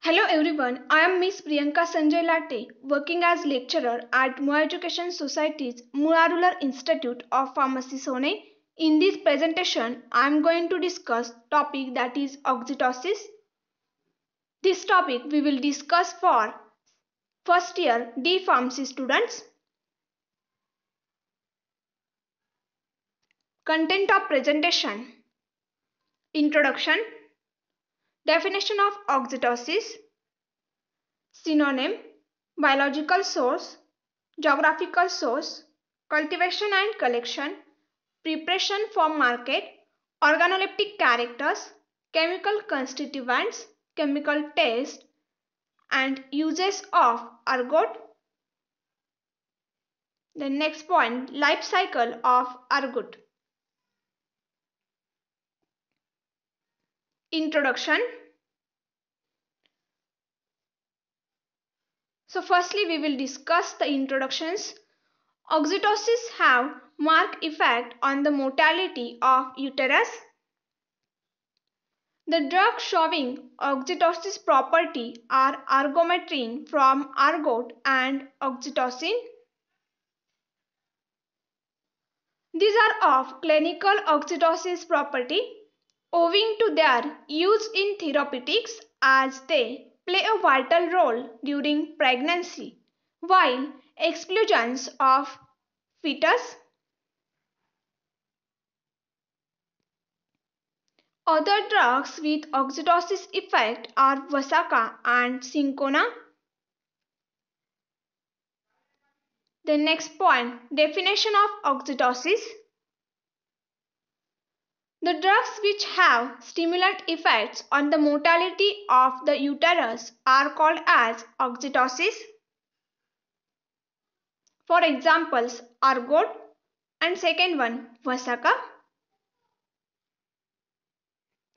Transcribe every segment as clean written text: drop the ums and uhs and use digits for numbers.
Hello everyone, I am Miss Priyanka Sanjay Latte, working as lecturer at Mua Education Society's Murarular Institute of Pharmacy Sone. In this presentation, I am going to discuss topic that is oxytocin. This topic we will discuss for first year D Pharmacy students. Content of presentation: Introduction, definition of oxytocin, synonym, biological source, geographical source, cultivation and collection, preparation for market, organoleptic characters, chemical constituents, chemical test, and uses of ergot. The next point, life cycle of ergot. Introduction. So firstly we will discuss the introductions. Oxytocins have marked effect on the motility of uterus. The drugs showing oxytocin property are ergometrin from ergot and oxytocin. These are of clinical oxytocin property owing to their use in therapeutics as they play a vital role during pregnancy while exclusions of fetus. Other drugs with oxytocin effect are Vasaka and Cinchona. The next point, definition of oxytocin. The drugs which have stimulant effects on the motility of the uterus are called as oxytocin. For examples, ergot and second one, Vasaka.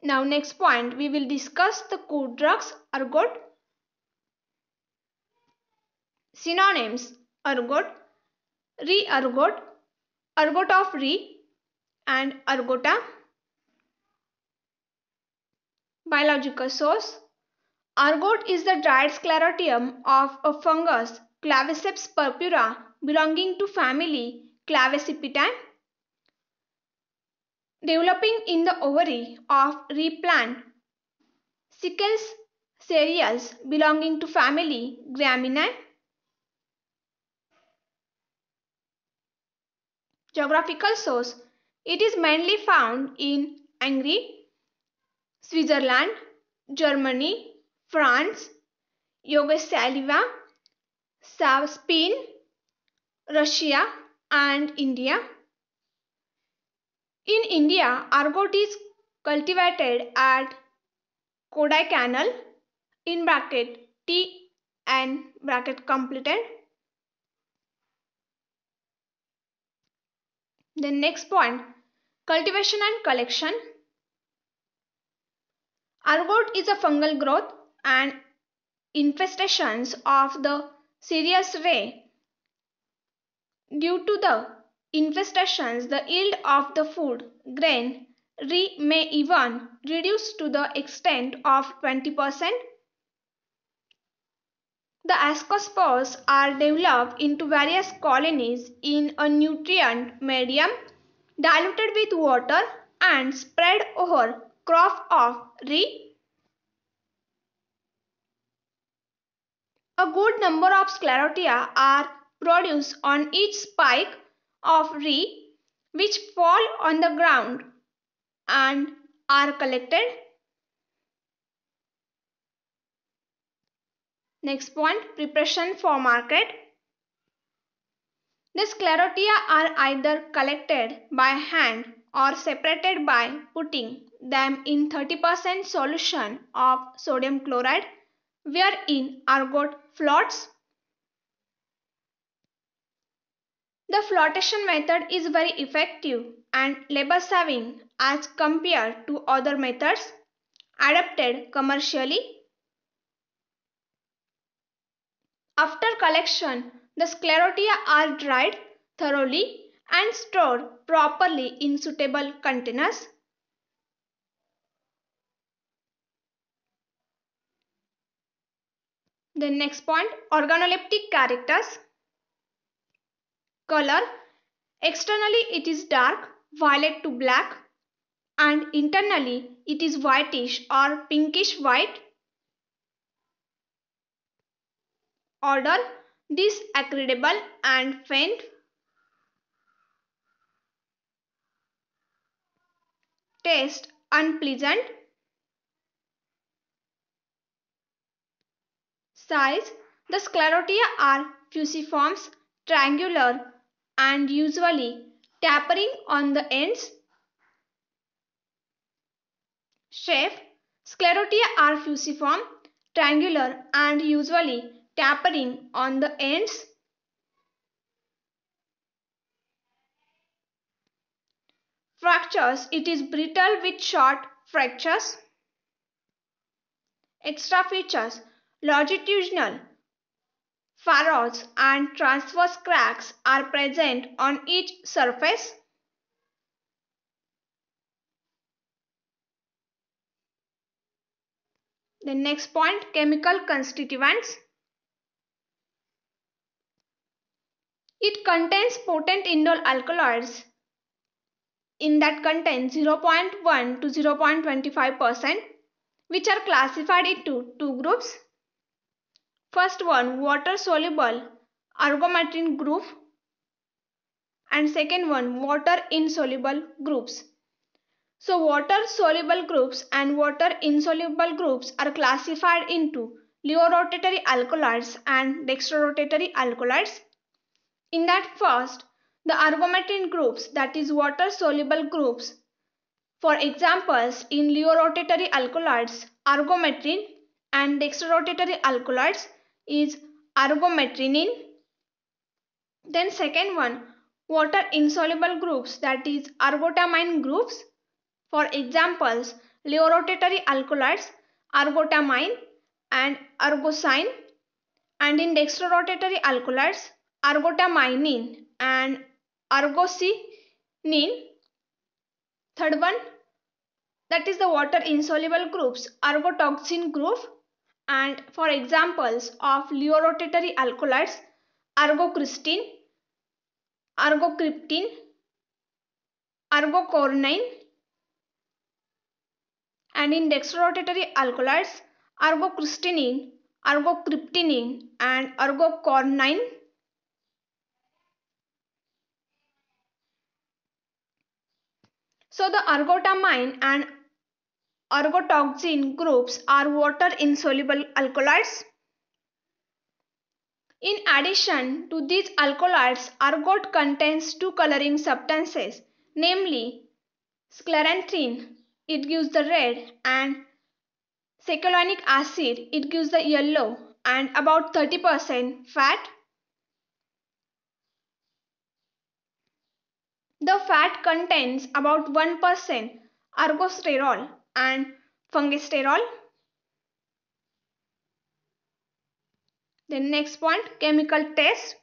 Now next point, we will discuss the code drugs ergot. Synonyms, ergot, re-ergot, ergot of re and ergota. Biological source. Ergot is the dried sclerotium of a fungus Claviceps purpura belonging to family Clavicipitae, developing in the ovary of replant Sickles cereals belonging to family Graminae. Geographical source. It is mainly found in Hungary, Switzerland, Germany, France, Yugoslavia, Spain, Russia and India. In India, ergot is cultivated at Kodaikanal in bracket T and bracket completed. The next point, cultivation and collection. Ergot is a fungal growth and infestations of the Sirius ray. Due to the infestations, the yield of the food grain may even reduce to the extent of 20%. The ascospores are developed into various colonies in a nutrient medium diluted with water and spread over crop of rye. A good number of sclerotia are produced on each spike of rye which fall on the ground and are collected. Next point, preparation for market. The sclerotia are either collected by hand or separated by putting them in 30% solution of sodium chloride wherein ergot floats. The flotation method is very effective and labor saving as compared to other methods adapted commercially. After collection, the sclerotia are dried thoroughly and stored properly in suitable containers. Then next point, organoleptic characters. Color. Externally it is dark, violet to black, and internally it is whitish or pinkish white. Odor. Disagreeable and faint. Taste. Unpleasant. Size. The sclerotia are fusiforms, triangular, and usually tapering on the ends. Shape. Sclerotia are fusiform, triangular, and usually tapering on the ends. Fractures. It is brittle with short fractures. Extra features. Longitudinal furrows and transverse cracks are present on each surface. The next point, chemical constituents. It contains potent indole alkaloids in that contain 0.1 to 0.25%, which are classified into two groups. First one, water soluble argometrin group, and second one, water insoluble groups. So water soluble groups and water insoluble groups are classified into leo-rotatory alkaloids and dextrorotatory alkaloids. In that first, the argometrin groups, that is water soluble groups. For examples, in leo-rotatory alkaloids, argometrin, and dextrorotatory alkaloids is argometrinin. Then second one, water insoluble groups, that is argotamine groups. For examples, leo-rotatory alkaloids, argotamine and argosine, and in dextrorotatory alkaloids, argotaminin and argosinin. Third one, that is the water insoluble groups, argotoxin group, and for examples of leo-rotatory alkaloids, argocristin, argocryptin, argocornine, and in dextrorotatory alkaloids, argocrystinin, argocryptinin, and argocornine. So the argotamine and argotoxin groups are water insoluble alkaloids. In addition to these alkaloids, argot contains two coloring substances, namely scleranthin, it gives the red, and secalonic acid, it gives the yellow, and about 30% fat. The fat contains about 1% ergosterol and fungisterol. Then next point, chemical test.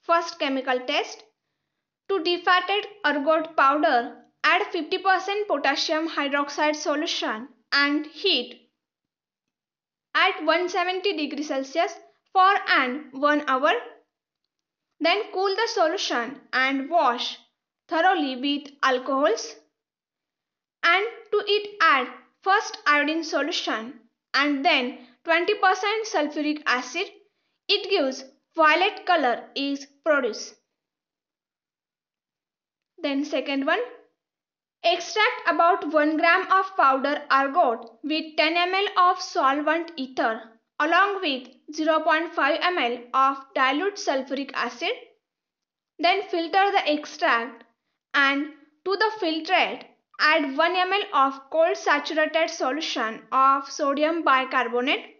First chemical test. To defatted ergot powder, add 50% potassium hydroxide solution and heat at 170 degrees Celsius for an 1 hour. Then cool the solution and wash thoroughly with alcohols. And to it add first iodine solution and then 20% sulfuric acid. It gives violet color is produced. Then second one, extract about 1 gram of powder ergot with 10 ml of solvent ether along with 0.5 ml of dilute sulfuric acid. Then filter the extract and to the filtrate add 1 ml of cold saturated solution of sodium bicarbonate.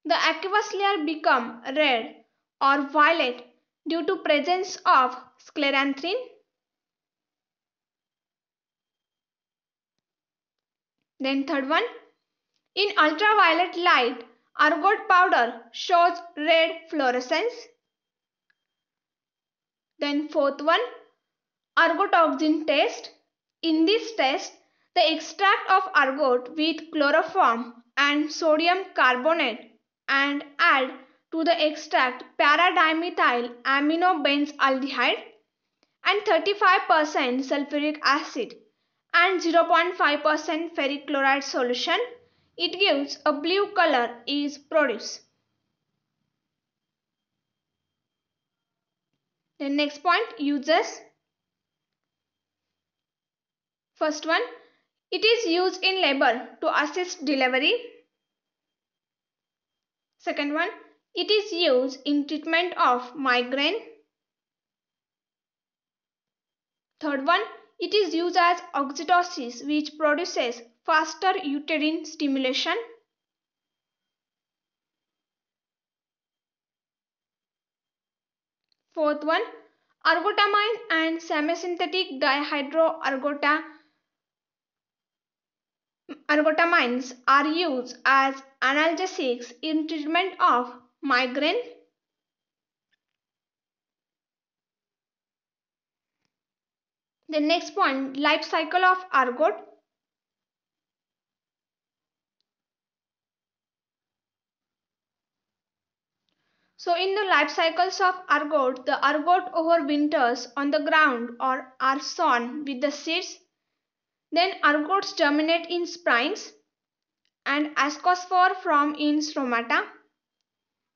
The aqueous layer become red or violet due to presence of scleranthin. Then third one, in ultraviolet light, ergot powder shows red fluorescence. Then fourth one, ergotoxin test. In this test, the extract of ergot with chloroform and sodium carbonate and add to the extract para-dimethyl aminobenzaldehyde and 35% sulfuric acid and 0.5% ferric chloride solution, it gives a blue color is produced. The next point, uses. First one, it is used in labor to assist delivery. Second one, it is used in treatment of migraine. Third one, it is used as oxytocin, which produces faster uterine stimulation. Fourth one, ergotamine and semisynthetic dihydroergotamines are used as analgesics in treatment of migraine. The next point, life cycle of ergot. So in the life cycles of ergot, the ergot overwinters on the ground or are sown with the seeds. Then ergots germinate in spines and ascospore form in stomata.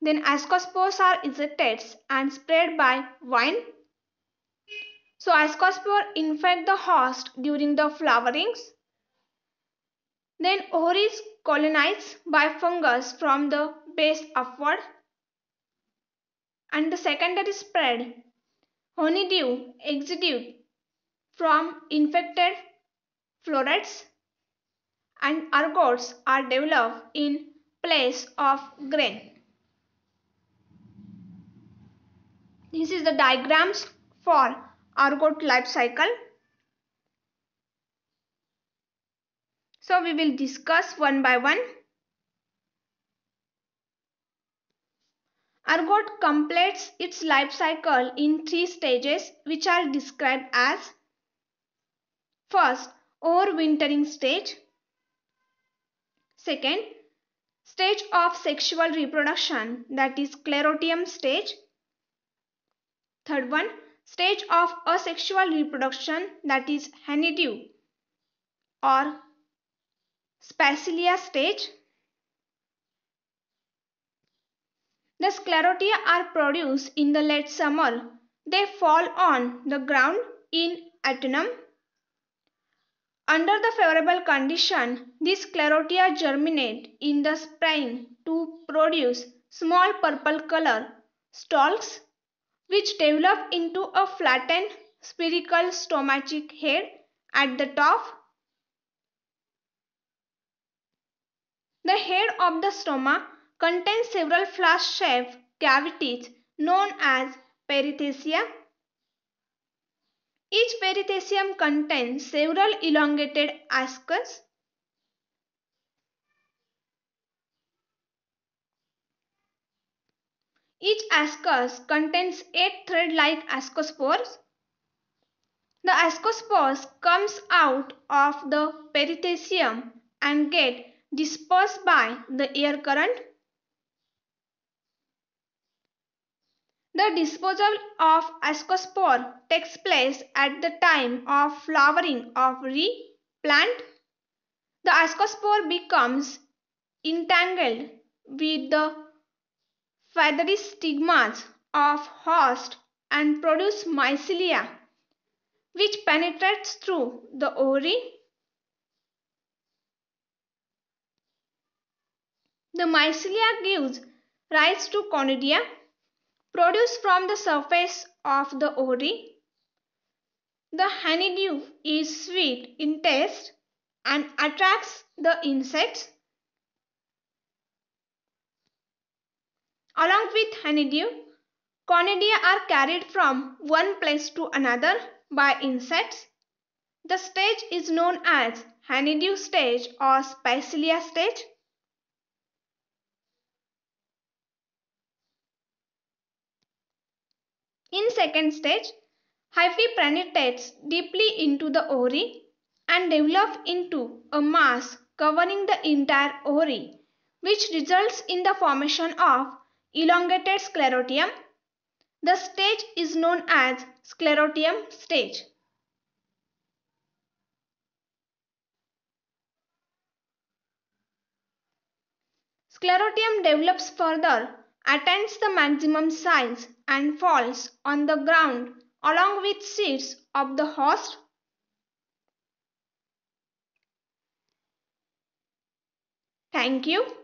Then ascospores are ejected and spread by vine. So ascospore infect the host during the flowerings. Then ovaries colonized by fungus from the base upward. And the secondary spread, honeydew exudate from infected florets and ergots are developed in place of grain. This is the diagrams for ergot life cycle. So we will discuss one by one. Ergot completes its life cycle in 3 stages, which are described as: first, overwintering stage. Second, stage of sexual reproduction, that is sclerotium stage. Third one, stage of asexual reproduction, that is honeydew or Spacilia stage. The sclerotia are produced in the late summer. They fall on the ground in autumn. Under the favorable condition, these sclerotia germinate in the spring to produce small purple color stalks, which develop into a flattened spherical stomachic head at the top. The head of the stoma contains several flask-shaped cavities known as perithecia. Each perithecium contains several elongated ascus. Each ascus contains 8 thread-like ascospores. The ascospores comes out of the perithecium and get dispersed by the air current. The disposal of ascospore takes place at the time of flowering of plant. The ascospore becomes entangled with the feathery stigmas of host and produce mycelia, which penetrates through the ovary. The mycelia gives rise to conidia, produced from the surface of the ovary. The honeydew is sweet in taste and attracts the insects. Along with honeydew, conidia are carried from one place to another by insects. The stage is known as honeydew stage or Spacilia stage. In second stage, hyphae penetrates deeply into the ovary and develop into a mass covering the entire ovary, which results in the formation of elongated sclerotium. The stage is known as sclerotium stage. Sclerotium develops further, attains the maximum size and falls on the ground along with seeds of the host. Thank you.